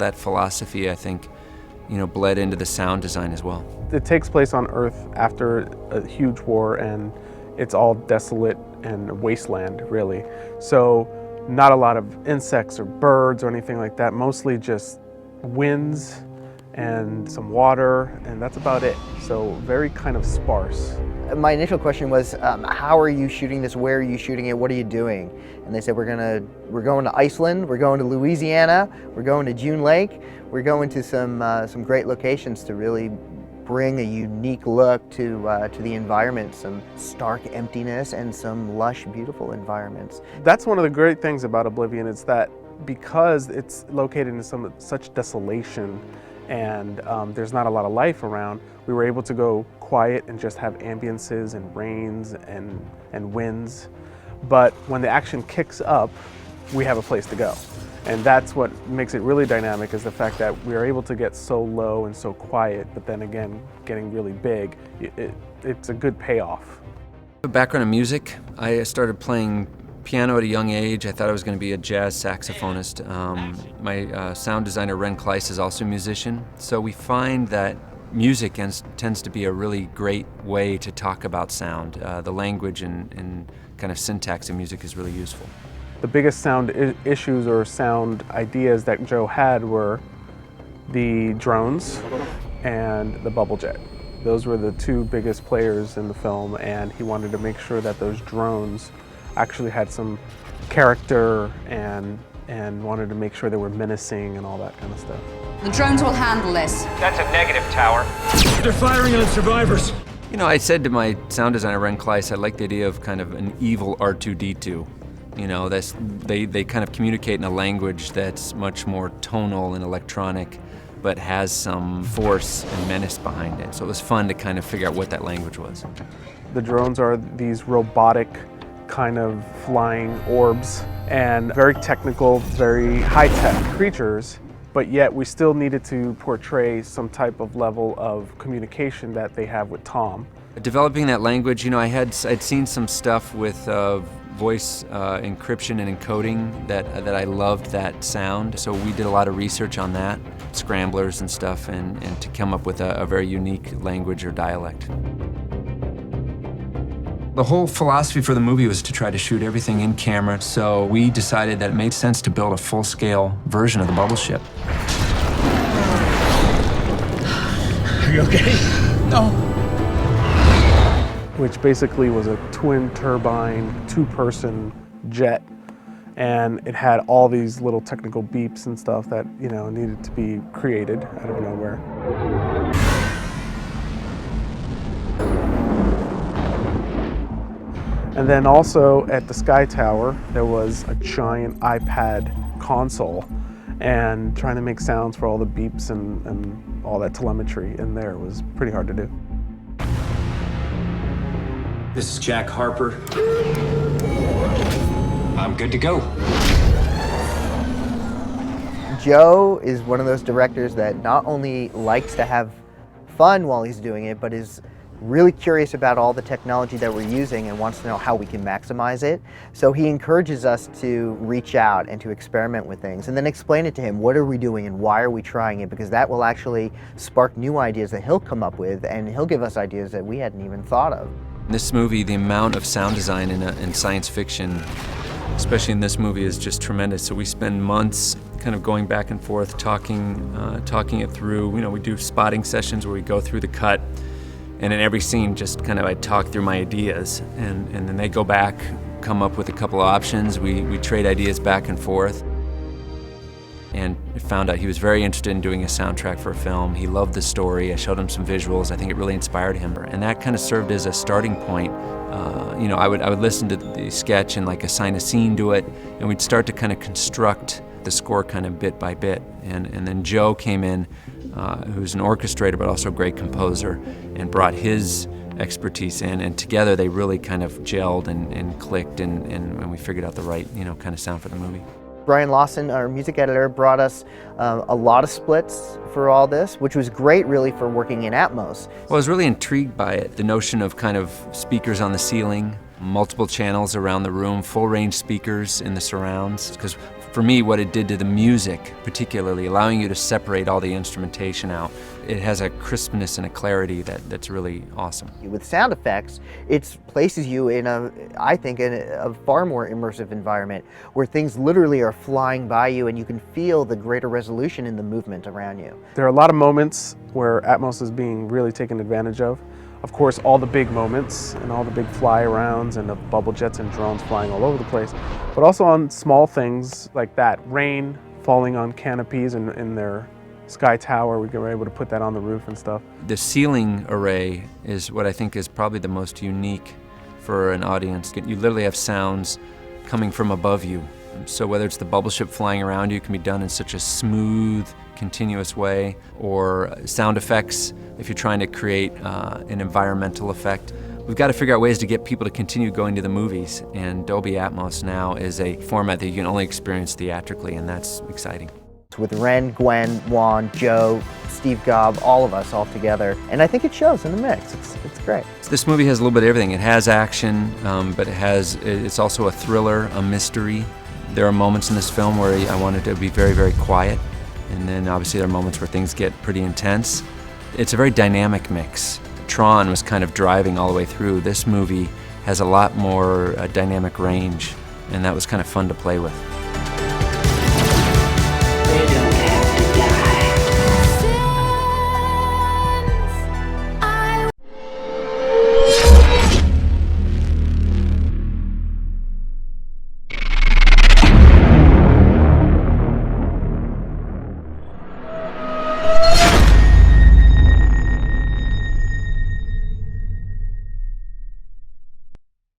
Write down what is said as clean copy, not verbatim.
that philosophy, I think, bled into the sound design as well. It takes place on Earth after a huge war, and it's all desolate and wasteland, really. So not a lot of insects or birds or anything like that, mostly just winds and some water, and that's about it. So very kind of sparse. My initial question was, how are you shooting this? Where are you shooting it? What are you doing? And they said, we're going to Iceland, we're going to Louisiana, we're going to June Lake, we're going to some great locations to really bring a unique look to the environment, some stark emptiness and some lush, beautiful environments. That's one of the great things about Oblivion, is that because it's located in such desolation and there's not a lot of life around, we were able to go quiet and just have ambiances and rains and winds. But when the action kicks up, we have a place to go. And that's what makes it really dynamic, is the fact that we are able to get so low and so quiet, but then again, getting really big. It's a good payoff. A background in music. I started playing piano at a young age. I thought I was going to be a jazz saxophonist. My sound designer, Ren Kleiss, is also a musician. So we find that music tends to be a really great way to talk about sound. The language and kind of syntax of music is really useful. The biggest sound issues or sound ideas that Joe had were the drones and the bubble jet. Those were the two biggest players in the film, and he wanted to make sure that those drones actually had some character and wanted to make sure they were menacing and all that kind of stuff. The drones will handle this. That's a negative, Tower. They're firing on survivors. I said to my sound designer, Ren Kleiss, I like the idea of kind of an evil R2-D2. They kind of communicate in a language that's much more tonal and electronic, but has some force and menace behind it. So it was fun to kind of figure out what that language was. The drones are these robotic kind of flying orbs and very technical, very high-tech creatures, but yet we still needed to portray some type of level of communication that they have with Tom. Developing that language, I'd seen some stuff with voice encryption and encoding that I loved that sound. So we did a lot of research on that, scramblers and stuff, and to come up with a very unique language or dialect. The whole philosophy for the movie was to try to shoot everything in camera, so we decided that it made sense to build a full-scale version of the bubble ship. Are you okay? No. Which basically was a twin turbine, two-person jet, and it had all these little technical beeps and stuff that needed to be created out of nowhere. And then also at the Sky Tower, there was a giant iPad console, and trying to make sounds for all the beeps and all that telemetry in there was pretty hard to do. This is Jack Harper. I'm good to go. Joe is one of those directors that not only likes to have fun while he's doing it, but is really curious about all the technology that we're using and wants to know how we can maximize it. So he encourages us to reach out and to experiment with things and then explain it to him. What are we doing and why are we trying it? Because that will actually spark new ideas that he'll come up with, and he'll give us ideas that we hadn't even thought of. In this movie, the amount of sound design in science fiction, especially in this movie, is just tremendous. So we spend months kind of going back and forth, talking it through. We do spotting sessions where we go through the cut, and in every scene, just kind of I talk through my ideas, and then they go back, come up with a couple of options. We trade ideas back and forth, and found out he was very interested in doing a soundtrack for a film. He loved the story. I showed him some visuals. I think it really inspired him, and that kind of served as a starting point. I would listen to the sketch and assign a scene to it, and we'd start to kind of construct the score kind of bit by bit. And then Joe came in, who's an orchestrator but also a great composer, and brought his expertise in, and together they really kind of gelled and clicked, and we figured out the right kind of sound for the movie. Brian Lawson, our music editor, brought us a lot of splits for all this, which was great really for working in Atmos. Well, I was really intrigued by it, the notion of kind of speakers on the ceiling, multiple channels around the room, full range speakers in the surrounds, because For me, what it did to the music, particularly, allowing you to separate all the instrumentation out, it has a crispness and a clarity that's really awesome. With sound effects, it places you in I think, in a far more immersive environment where things literally are flying by you and you can feel the greater resolution in the movement around you. There are a lot of moments where Atmos is being really taken advantage of. Of course, all the big moments and all the big fly-arounds and the bubble jets and drones flying all over the place, but also on small things like that. Rain falling on canopies in their sky tower. We were able to put that on the roof and stuff. The ceiling array is what I think is probably the most unique for an audience. You literally have sounds coming from above you. So whether it's the bubble ship flying around you, it can be done in such a smooth, continuous way, or sound effects if you're trying to create an environmental effect. We've got to figure out ways to get people to continue going to the movies, and Dolby Atmos now is a format that you can only experience theatrically, and that's exciting. With Ren, Gwen, Juan, Joe, Steve Gobb, all of us all together, and I think it shows in the mix. It's great. This movie has a little bit of everything. It has action, but it's also a thriller, a mystery. There are moments in this film where I wanted to be very, very quiet, and then obviously there are moments where things get pretty intense. It's a very dynamic mix. Tron was kind of driving all the way through. This movie has a lot more dynamic range, and that was kind of fun to play with.